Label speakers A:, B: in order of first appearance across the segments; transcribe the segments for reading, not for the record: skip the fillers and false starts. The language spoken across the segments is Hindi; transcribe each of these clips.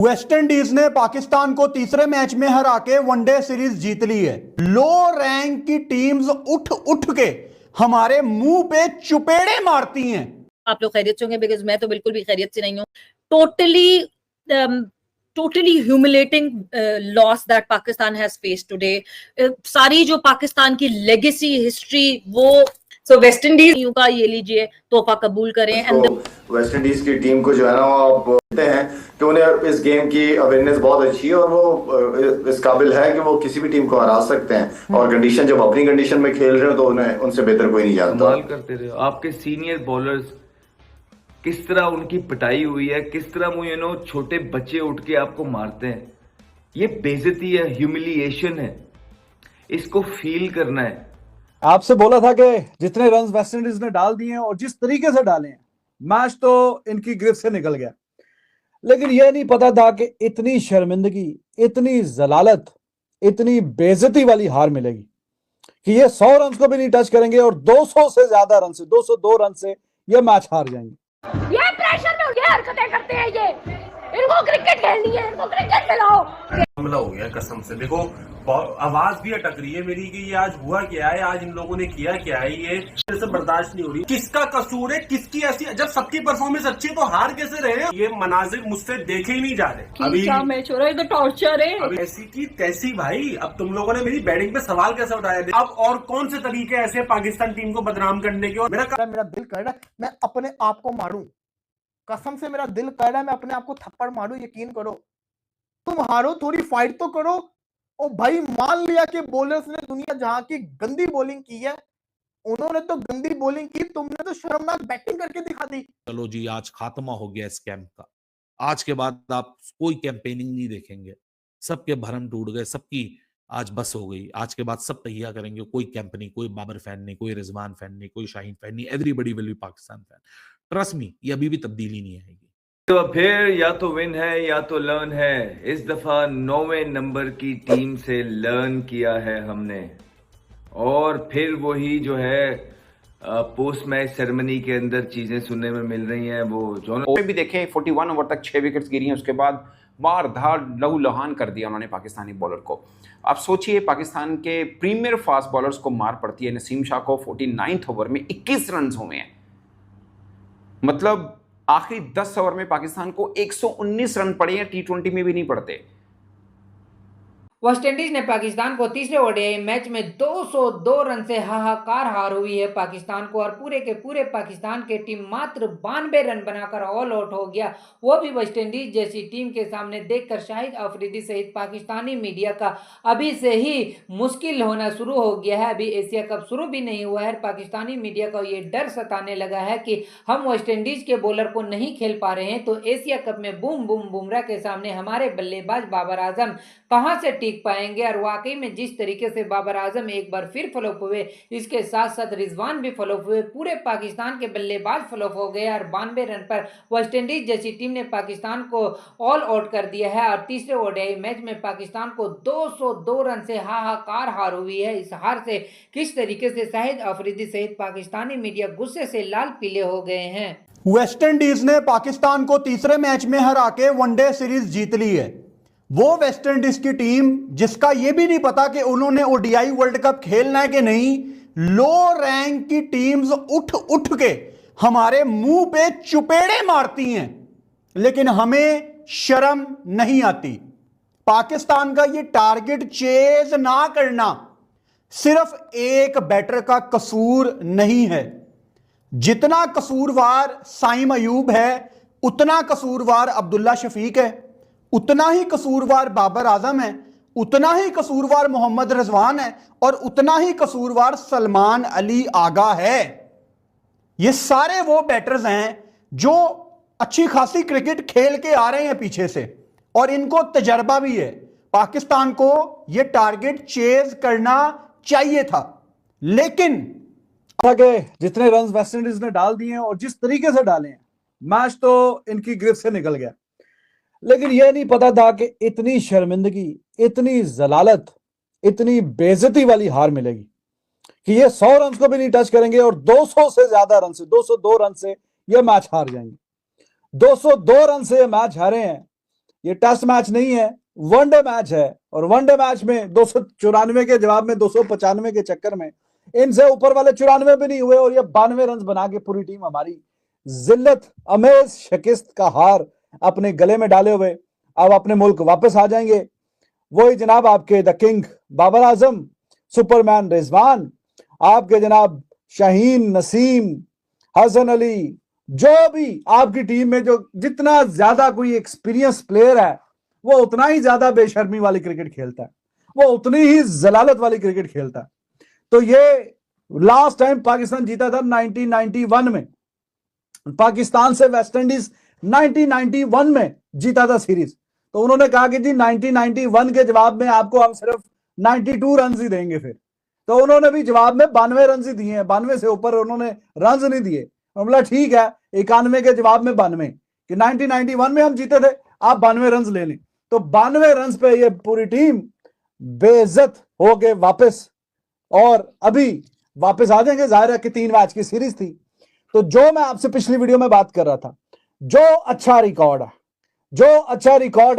A: वेस्ट इंडीज ने पाकिस्तान को तीसरे मैच में हरा के वनडे सीरीज जीत ली है। लो रैंक की टीम्स उठ उठ के हमारे मुंह पे चुपेड़े मारती हैं।
B: आप लोग खैरियत से होंगे, बिकॉज मैं तो बिल्कुल भी खैरियत से नहीं हूँ। Totally humiliating loss that Pakistan has faced today. सारी जो पाकिस्तान की लेगेसी हिस्ट्री वो वेस्ट इंडीज का ये लीजिए तोहफा कबूल करें। एंड
C: वेस्ट इंडीज की टीम को जो है ना आप बोलते हैं कि उन्हें इस गेम की अवेयरनेस बहुत अच्छी है और वो इस काबिल है कि वो किसी भी टीम को हरा सकते हैं। और कंडीशन जब अपनी कंडीशन में खेल रहे हो तो उन्हें उनसे बेहतर कोई नहीं जानता।
D: कमाल करते रहे आपके सीनियर बॉलर्स, किस तरह उनकी पिटाई हुई है, किस तरह वो छोटे बच्चे उठ के आपको मारते हैं। ये बेइज्जती है, ह्यूमिलिएशन है, इसको फील करना है।
E: आपसे बोला था कि जितने रन वेस्ट इंडीज ने डाल दिए हैं और जिस तरीके से डाले हैं, मैच तो इनकी गिरफ्त से निकल गया। लेकिन यह नहीं पता था कि इतनी शर्मिंदगी, इतनी जलालत, इतनी बेइज्जती वाली हार मिलेगी कि ये 100 रन को भी नहीं टच करेंगे और 200 से ज्यादा रन से, 202 रन से ये मैच हार जाएंगे।
F: ये प्रेशर में ये हरकतें करते हैं, ये इनको क्रिकेट खेलनी है, इनको क्रिकेट खिलाओ।
G: हमला हो गया कसम से। देखो आवाज भी अटक रही है मेरी कि ये आज हुआ क्या है, आज इन लोगों ने किया क्या है। ये से बर्दाश्त नहीं हो रही। किसका कसूर है, किसकी ऐसी, जब सबकी परफॉर्मेंस अच्छी है तो हार कैसे रहे। ये मनाजिर मुझसे देखे ही नहीं जा रहे। अभी
B: क्या मैच हो रहा है, तो टॉर्चर है।
G: अभी ऐसी की तैसी भाई। अब तुम लोगों ने मेरी बैटिंग पे सवाल कैसे उठाया। अब और कौन से तरीके ऐसे पाकिस्तान टीम को बदनाम करने के। और
H: मेरा दिल कर रहा है मैं अपने आप को मारूं, कसम से मेरा दिल कर रहा है मैं अपने आप को थप्पड़ मारूं। यकीन करो, तुम हारो, थोड़ी फाइट तो करो। ओ भाई, मान लिया कि बॉलर्स ने दुनिया जहां की गंदी बॉलिंग की है, उन्होंने तो गंदी बॉलिंग की, तुमने तो शर्मनाक बैटिंग करके दिखा दी।
I: चलो जी, आज खात्मा हो गया इस कैंप का। आज के बाद आप कोई कैंपेनिंग नहीं देखेंगे। सबके भरम टूट गए, सबकी आज बस हो गई। आज के बाद सब तैयार करेंगे। कोई कैंप नहीं, कोई बाबर फैन नहीं, कोई रिजवान फैन नहीं, कोई शाहीन फैन नहीं। Everybody will be Pakistan fan. Trust me, ये अभी भी तब्दीली नहीं आएगी।
D: तो फिर या तो विन है या तो लर्न है। इस दफा 9वें नंबर की टीम से लर्न किया है हमने। और फिर वही जो है पोस्ट मैच सेरेमनी के अंदर चीजें सुनने में मिल रही हैं। वो जो
J: भी देखें, 41 ओवर तक 6 विकेट्स गिरी हैं, उसके बाद मार धार लहूलुहान कर दिया उन्होंने पाकिस्तानी बॉलर को। अब सोचिए, पाकिस्तान के प्रीमियर फास्ट बॉलर्स को मार पड़ती है। नसीम शाह को 49 ओवर में 21 रन हुए हैं। मतलब आखिरी 10 ओवर में पाकिस्तान को 119 रन पड़े हैं, T20 में भी नहीं पड़ते।
K: वेस्टइंडीज ने पाकिस्तान को तीसरे ओडीआई मैच में 202 रन से हाहाकार हार हुई है पाकिस्तान को। और पूरे के पूरे पाकिस्तान के टीम मात्र 92 रन बनाकर ऑल आउट हो गया, वो भी वेस्टइंडीज जैसी टीम के सामने देखकर शाहिद अफरीदी सहित पाकिस्तानी मीडिया का अभी से ही मुश्किल होना शुरू हो गया है। अभी एशिया कप शुरू भी नहीं हुआ है, पाकिस्तानी मीडिया को ये डर सताने लगा है कि हम वेस्टइंडीज के बॉलर को नहीं खेल पा रहे हैं तो एशिया कप में बूम बूम बुमराह के सामने हमारे बल्लेबाज बाबर आजम कहां से टिक पाएंगे। और वाकई में जिस तरीके से बाबर आजम एक बार फिर फ्लॉप हुए, इसके साथ साथ रिजवान भी फ्लॉप हुए, पूरे पाकिस्तान के बल्लेबाज फ्लॉप हो गए। और 92 रन पर वेस्टइंडीज जैसी टीम ने पाकिस्तान को ऑल आउट कर दिया है। और तीसरे ओडीआई मैच में पाकिस्तान को 202 रन से हाहाकार हार हुई है। इस हार से किस तरीके से शाहिद अफरीदी सहित पाकिस्तानी मीडिया गुस्से से लाल पीले हो गए हैं।
A: वेस्ट इंडीज ने पाकिस्तान को तीसरे मैच में हरा के वनडे सीरीज जीत ली है। वो वेस्ट इंडीज की टीम जिसका यह भी नहीं पता कि उन्होंने ओडीआई वर्ल्ड कप खेलना है कि नहीं। लो रैंक की टीम्स उठ उठ के हमारे मुंह पे चुपेड़े मारती हैं, लेकिन हमें शर्म नहीं आती। पाकिस्तान का ये टारगेट चेज ना करना सिर्फ एक बैटर का कसूर नहीं है। जितना कसूरवार साइम अयूब है, उतना कसूरवार अब्दुल्ला शफीक है, उतना ही कसूरवार बाबर आजम है, उतना ही कसूरवार मोहम्मद रिजवान है और उतना ही कसूरवार सलमान अली आगा है। ये सारे वो बैटर्स हैं जो अच्छी खासी क्रिकेट खेल के आ रहे हैं पीछे से और इनको तजर्बा भी है। पाकिस्तान को ये टारगेट चेज करना चाहिए था, लेकिन
E: जितने रन वेस्ट इंडीज ने डाल दिए हैं और जिस तरीके से डाले हैं, मैच तो इनकी गिरफ्त से निकल गया। लेकिन यह नहीं पता था कि इतनी शर्मिंदगी, इतनी जलालत, इतनी बेइज्जती वाली हार मिलेगी कि ये 100 रन को भी नहीं टच करेंगे और 200 से ज्यादा रन से, 202 रन से ये मैच हार जाएंगे। 202 रन से ये मैच हारे हैं। ये टेस्ट मैच नहीं है, वनडे मैच है। और वनडे मैच में 294 के जवाब में 295 के चक्कर में इनसे ऊपर वाले 94 भी नहीं हुए और ये 92 रन बना के पूरी टीम हमारी जिल्लत अमेज शिकस्त का हार अपने गले में डाले हुए अब अपने मुल्क वापस आ जाएंगे। वही जनाब आपके the king Babar Azam, superman Rizwan, आपके जनाब शाहीन, नसीम, हसन अली, जो भी आपकी टीम में जो जितना ज्यादा कोई एक्सपीरियंस प्लेयर है वो उतना ही ज्यादा बेशर्मी वाली क्रिकेट खेलता है, वो उतनी ही जलालत वाली क्रिकेट खेलता है। तो ये लास्ट टाइम पाकिस्तान जीता था 1991 में, पाकिस्तान से वेस्ट इंडीज 1991 में जीता था सीरीज। तो उन्होंने कहा कि जी 1991 के जवाब में आपको हम सिर्फ 92 रन ही देंगे। फिर तो उन्होंने भी जवाब में 92 रन ही दिए हैं, 92 से ऊपर उन्होंने रन नहीं दिए। बोला ठीक है, 91 के जवाब में 92 कि 1991 में हम जीते थे, आप 92 रन ले लें। तो 92 रन पे ये पूरी टीम बेइज्जत हो गए वापस, और अभी वापस आ जाएंगे। जाहिर है कि 3 मैच की सीरीज थी। तो जो मैं आपसे पिछली वीडियो में बात कर रहा था, जो अच्छा रिकॉर्ड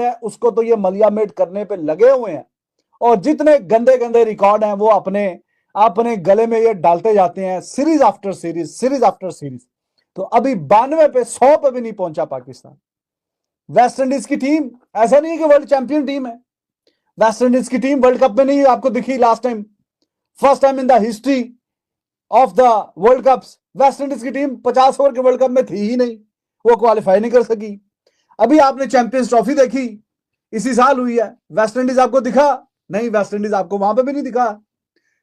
E: है उसको तो ये मलियामेट करने पे लगे हुए हैं, और जितने गंदे गंदे रिकॉर्ड हैं वो अपने गले में ये डालते जाते हैं सीरीज आफ्टर सीरीज। तो अभी 92 पे 100 पे भी नहीं पहुंचा पाकिस्तान। वेस्ट इंडीज की टीम ऐसा नहीं है कि वर्ल्ड चैंपियन टीम है, वेस्ट इंडीज की टीम वर्ल्ड कप में नहीं आपको दिखी last time. First time in the history of the world cups West Indies की टीम 50 ओवर के वर्ल्ड कप में थी ही नहीं, वो क्वालिफाई नहीं कर सकी। अभी आपने चैंपियंस ट्रॉफी देखी, इसी साल हुई है, वेस्ट इंडीज आपको दिखा नहीं, वेस्ट इंडीज आपको वहां पे भी नहीं दिखा।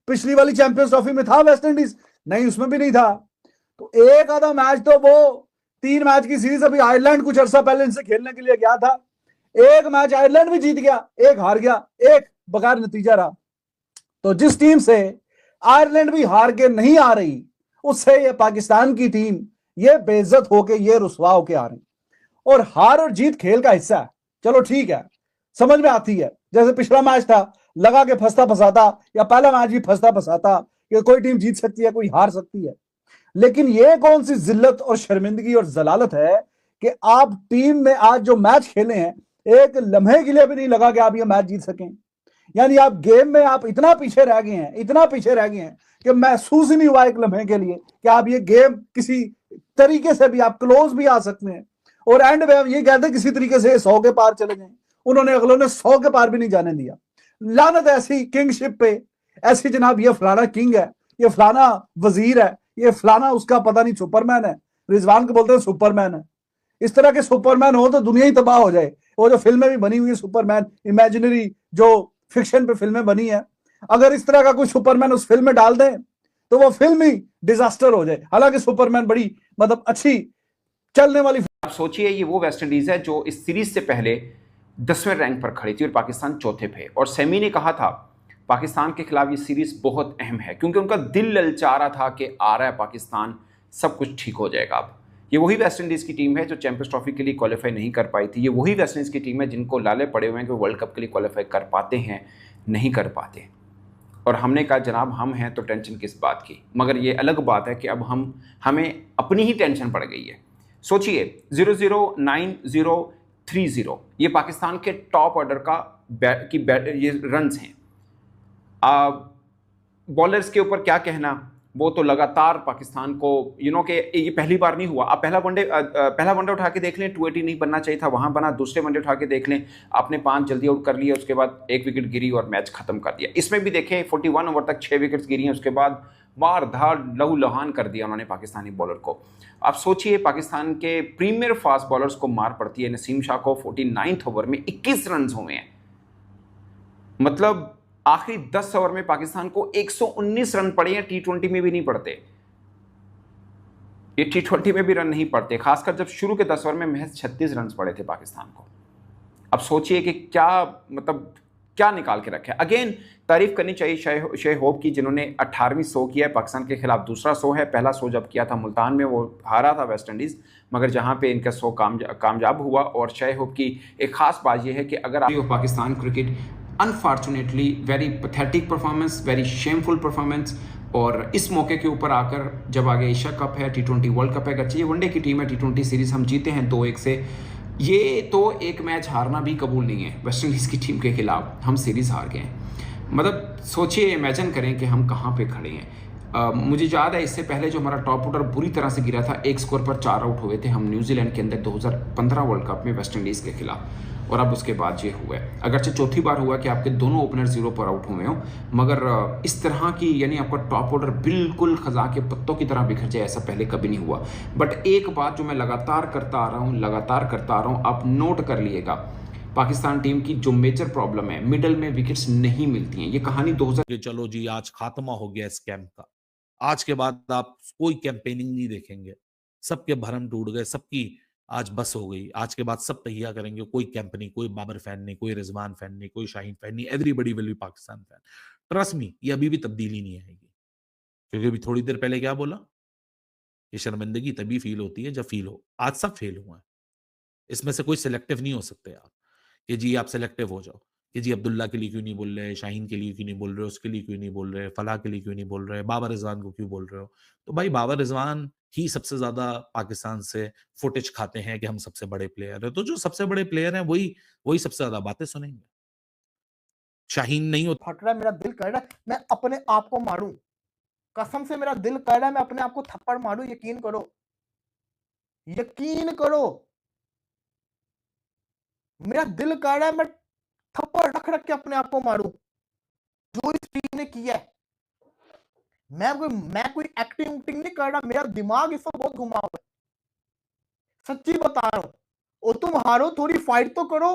E: पिछली वाली चैंपियंस ट्रॉफी में था वेस्ट इंडीज, नहीं उसमें भी नहीं था। तो एक आधा मैच तो वो 3 मैच की सीरीज अभी आयरलैंड कुछ अरसा पहले इनसे खेलने के लिए गया था, एक मैच आयरलैंड भी जीत गया, एक हार गया, एक बगैर नतीजा रहा। तो जिस टीम से आयरलैंड भी हार के नहीं आ रही, उससे ये पाकिस्तान की टीम ये बेइज्जत होके ये रुसवा होके आ रही। और हार और जीत खेल का हिस्सा है, चलो ठीक है, समझ में आती है। जैसे पिछला मैच था, लगा के फंसता फंसाता, या पहला मैच भी फंसता फंसाता कि कोई टीम जीत सकती है, कोई हार सकती है। लेकिन ये कौन सी जिल्लत और शर्मिंदगी और जलालत है कि आप टीम में आज जो मैच खेले हैं, एक लम्हे के लिए भी नहीं लगा कि आप ये मैच जीत सकें। यानी आप गेम में आप इतना पीछे रह गए हैं कि महसूस ही नहीं हुआ एक लम्हे के लिए कि आप ये गेम किसी तरीके से भी आप क्लोज भी आ सकते हैं। और एंड में हम ये कहते हैं किसी तरीके से 100 के पार चले जाएं, उन्होंने अगलों ने 100 के पार भी नहीं जाने दिया। लानत ऐसी किंगशिप पे, ऐसी जनाब ये फलाना किंग है, ये फलाना वजीर है, ये फलाना उसका पता नहीं सुपरमैन है, रिजवान को बोलते हैं सुपरमैन है। इस तरह के सुपरमैन हो तो दुनिया ही तबाह हो जाए। वो जो फिल्में भी बनी हुई है सुपरमैन, इमेजिनरी जो फिक्शन पे फिल्में बनी है, अगर इस तरह का कोई सुपरमैन उस फिल्म में डाल दें तो वो फिल्म ही डिजास्टर हो जाए। हालांकि सुपरमैन बड़ी मतलब अच्छी चलने वाली।
J: आप सोचिए, ये वो वेस्ट इंडीज है जो इस सीरीज से पहले 10वें रैंक पर खड़ी थी और पाकिस्तान चौथे पे। और सेमी ने कहा था पाकिस्तान के खिलाफ ये सीरीज बहुत अहम है, क्योंकि उनका दिल ललचा रहा था कि आ रहा है पाकिस्तान, सब कुछ ठीक हो जाएगा। अब ये वही वेस्ट इंडीज की टीम है जो चैंपियंस ट्रॉफी के लिए क्वालिफाई नहीं कर पाई थी। ये वही वेस्ट इंडीज की टीम है जिनको लाले पड़े हुए हैं कि वर्ल्ड कप के लिए क्वालिफाई कर पाते हैं, नहीं कर पाते। और हमने कहा जनाब हम हैं तो टेंशन किस बात की। मगर ये अलग बात है कि अब हमें अपनी ही टेंशन पड़ गई है। सोचिए 0-0-9-0-3-0 ये पाकिस्तान के टॉप ऑर्डर ये रन्स हैं। बॉलर्स के ऊपर क्या कहना, वो तो लगातार पाकिस्तान को कि ये पहली बार नहीं हुआ। आप पहला वनडे उठा के देख लें, 280 नहीं बनना चाहिए था, वहां बना। दूसरे वनडे उठा के देख लें, आपने 5 जल्दी आउट कर लिया, उसके बाद 1 विकेट गिरी और मैच खत्म कर दिया। इसमें भी देखें 41 ओवर तक 6 विकेट्स गिरी हैं, उसके बाद मार धाड़ लहू लहान कर दिया उन्होंने पाकिस्तानी बॉलर को। आप सोचिए, पाकिस्तान के प्रीमियर फास्ट बॉलर्स को मार पड़ती है। नसीम शाह को 49 ओवर में 21 रन हुए हैं, मतलब आखिरी 10 ओवर में पाकिस्तान को 119 रन पड़े हैं। T20 में भी नहीं पड़ते, ये T20 में भी रन नहीं पड़ते, खासकर जब शुरू के 10 ओवर में महज 36 रन पड़े थे पाकिस्तान को। अब सोचिए कि क्या निकाल के रखा है। अगेन तारीफ करनी चाहिए शे होप की, जिन्होंने 18वीं 100 किया है, पाकिस्तान के खिलाफ दूसरा 100 है। पहला 100 जब किया था मुल्तान में, वो हारा था वेस्ट इंडीज़, मगर जहां पे इनका 100 कामयाब हुआ। और शे होप की एक खास बात यह है कि अगर Pakistan cricket unfortunately very pathetic performance, very shameful performance. और इस मौके के ऊपर आकर जब आगे एशिया कप है, T20 वर्ल्ड कप है, अच्छी वनडे की टीम है, T20 सीरीज़ हम जीते हैं 2-1 से, ये तो एक मैच हारना भी कबूल नहीं है। वेस्ट इंडीज़ की टीम के खिलाफ हम सीरीज़ हार गए हैं। मतलब सोचिए, इमेजिन करें कि हम कहाँ पे खड़े हैं। मुझे याद है इससे पहले जो हमारा टॉप ऑर्डर बुरी तरह से गिरा था, एक स्कोर पर 4 आउट हुए थे हम न्यूजीलैंड के अंदर 2015 वर्ल्ड कप में वेस्ट इंडीज़ के खिलाफ, और अब उसके बाद ये हुआ है। अगरचे चौथी बार हुआ कि आपके दोनों ओपनर 0 पर आउट हुए हों, मगर इस तरह की यानी आपका टॉप ऑर्डर बिल्कुल खजा के पत्तों की तरह बिखर जाए, ऐसा पहले कभी नहीं हुआ। बट एक बात जो मैं लगातार करता आ रहा हूँ, आप नोट कर लीजिएगा, पाकिस्तान टीम की जो मेजर प्रॉब्लम है, मिडल में विकेट्स नहीं मिलती हैं। ये कहानी 2000
I: कि चलो जी आज खात्मा हो गया इस कैंप का, आज के बाद आप कोई कैंपेनिंग नहीं देखेंगे, सबके भरम टूट गए, सबकी आज बस हो गई, आज के बाद सब तैयार करेंगे, कोई कैंप नहीं, कोई बाबर फैन नहीं, कोई रिजवान फैन नहीं, कोई शाहीन फैन नहीं, everybody will be Pakistan fan. Trust me, ये अभी भी तब्दीली नहीं आएगी, क्योंकि अभी थोड़ी देर पहले क्या बोला, ये शर्मिंदगी तभी फील होती है जब फील हो। आज सब फेल हुए हैं, इसमें से कोई सिलेक्टिव नहीं हो सकते आप कि जी आप सिलेक्टिव हो जाओ कि जी अब्दुल्ला के लिए क्यों नहीं बोल रहे, शाहीन के लिए क्यों नहीं बोल रहे, उसके लिए क्यों नहीं बोल रहे, फलाह के लिए क्यों नहीं बोल रहे, बाबर रिजवान को क्यों बोल रहे हो। तो भाई बाबर रिजवान ही सबसे ज्यादा पाकिस्तान से फुटेज खाते हैं कि हम सबसे बड़े प्लेयर है, तो जो सबसे बड़े प्लेयर हैं वही वही सबसे ज्यादा बातें सुनेंगे। शाहीन नहीं होता।
H: फट रहा है, मेरा दिल कर रहा है मैं अपने आप को मारूं। कसम से मेरा दिल कर रहा है मैं अपने आप को थप्पड़ मारूं। यकीन करो, यकीन करो, मेरा दिल कर रहा है मैं थप्पड़ रख रख के अपने आप को मारूं। जो इस टीम ने किया है, मैं कोई एक्टिंग उक्टिंग नहीं कर रहा, मेरा दिमाग इस वक्त बहुत घुमा हुआ है, सच्ची बता रहा हूं। और तुम हारो, थोड़ी फाइट तो करो।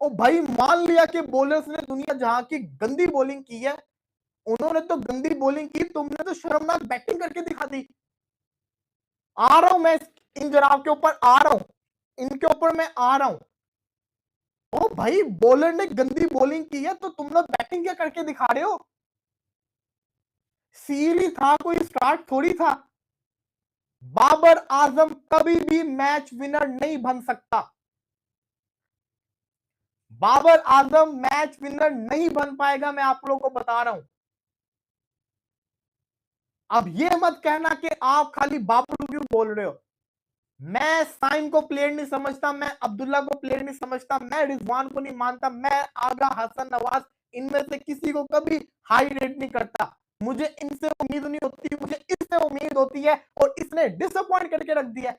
H: ओ भाई, मान लिया कि बॉलर्स ने दुनिया जहां की गंदी बॉलिंग की है, उन्होंने तो गंदी बॉलिंग की, तुमने तो शर्मनाक बैटिंग करके दिखा दी। आ रहा हूं मैं इन जनाब के ऊपर, आ रहा हूं इनके ऊपर, मैं आ रहा हूं। ओ भाई, बॉलर ने गंदी बॉलिंग की है तो तुम लोग बैटिंग क्या करके दिखा रहे हो। सीरीज था, कोई स्टार्ट थोड़ी था। बाबर आजम कभी भी मैच विनर नहीं बन सकता। बाबर आजम मैच विनर नहीं बन पाएगा, मैं आप लोगों को बता रहा हूं। अब ये मत कहना कि आप खाली बाबर क्यों बोल रहे हो। मैं साइम को प्लेयर नहीं समझता, मैं अब्दुल्ला को प्लेयर नहीं समझता, मैं रिजवान को नहीं मानता, मैं आगा, हसन, नवाज, इनमें से किसी को कभी हाई रेट नहीं करता। मुझे इनसे उम्मीद नहीं होती, मुझे इससे उम्मीद होती है, और इसने डिसअपॉइंट करके रख दिया।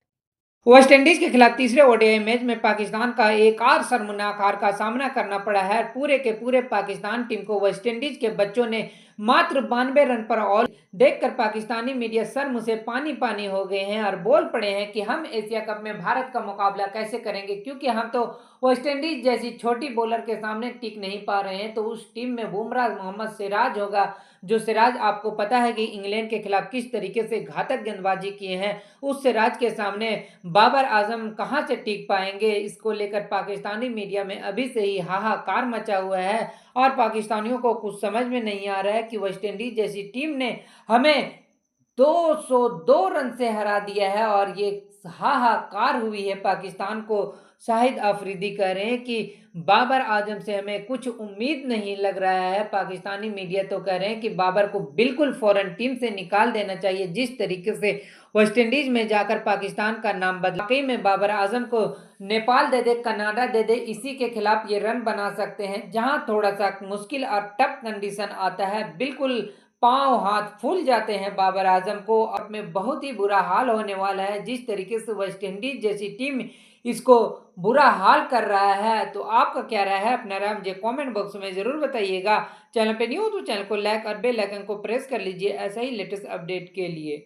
K: वेस्ट इंडीज के खिलाफ तीसरे ओडीआई मैच में पाकिस्तान का एक और शर्मनाक हार का सामना करना पड़ा है। पूरे के पूरे पाकिस्तान टीम को वेस्ट इंडीज के बच्चों ने मात्र 92 रन पर ऑल देखकर पाकिस्तानी मीडिया सर मुंह से पानी पानी हो गए हैं और बोल पड़े हैं कि हम एशिया कप में भारत का मुकाबला कैसे करेंगे, क्योंकि हम तो वेस्ट इंडीज जैसी छोटी बॉलर के सामने टिक नहीं पा रहे हैं। तो उस टीम में बुमराह, मोहम्मद सिराज होगा, जो सिराज आपको पता है कि इंग्लैंड के खिलाफ किस तरीके से घातक गेंदबाजी किए हैं। उस सिराज के सामने बाबर आजम कहां से टिक पाएंगे, इसको लेकर पाकिस्तानी मीडिया में अभी से ही हाहाकार मचा हुआ है और पाकिस्तानियों को कुछ समझ में नहीं आ रहा है कि वेस्ट इंडीज जैसी टीम ने हमें 202 रन से हरा दिया है। और ये हाहाकार हुई है पाकिस्तान को। शाहिद अफरीदी कह रहे हैं कि बाबर आजम से हमें कुछ उम्मीद नहीं लग रहा है। पाकिस्तानी मीडिया तो कह रहे हैं कि बाबर को बिल्कुल फौरन टीम से निकाल देना चाहिए। जिस तरीके से वेस्ट इंडीज में जाकर पाकिस्तान का नाम बदला, वाकई में बाबर आजम को नेपाल दे दे, कनाडा दे दे, इसी के खिलाफ ये रन बना सकते हैं। जहां थोड़ा सा मुश्किल और टफ कंडीशन आता है, बिल्कुल पांव हाथ फूल जाते हैं बाबर आजम को, और में बहुत ही बुरा हाल होने वाला है। जिस तरीके से वेस्ट इंडीज जैसी टीम इसको बुरा हाल कर रहा है, तो आपका क्या राय है? अपना राय मुझे कमेंट बॉक्स में जरूर बताइएगा। चैनल पे न्यू हो तो चैनल को लाइक और बेल आइकन को प्रेस कर लीजिए ऐसा ही लेटेस्ट अपडेट के लिए।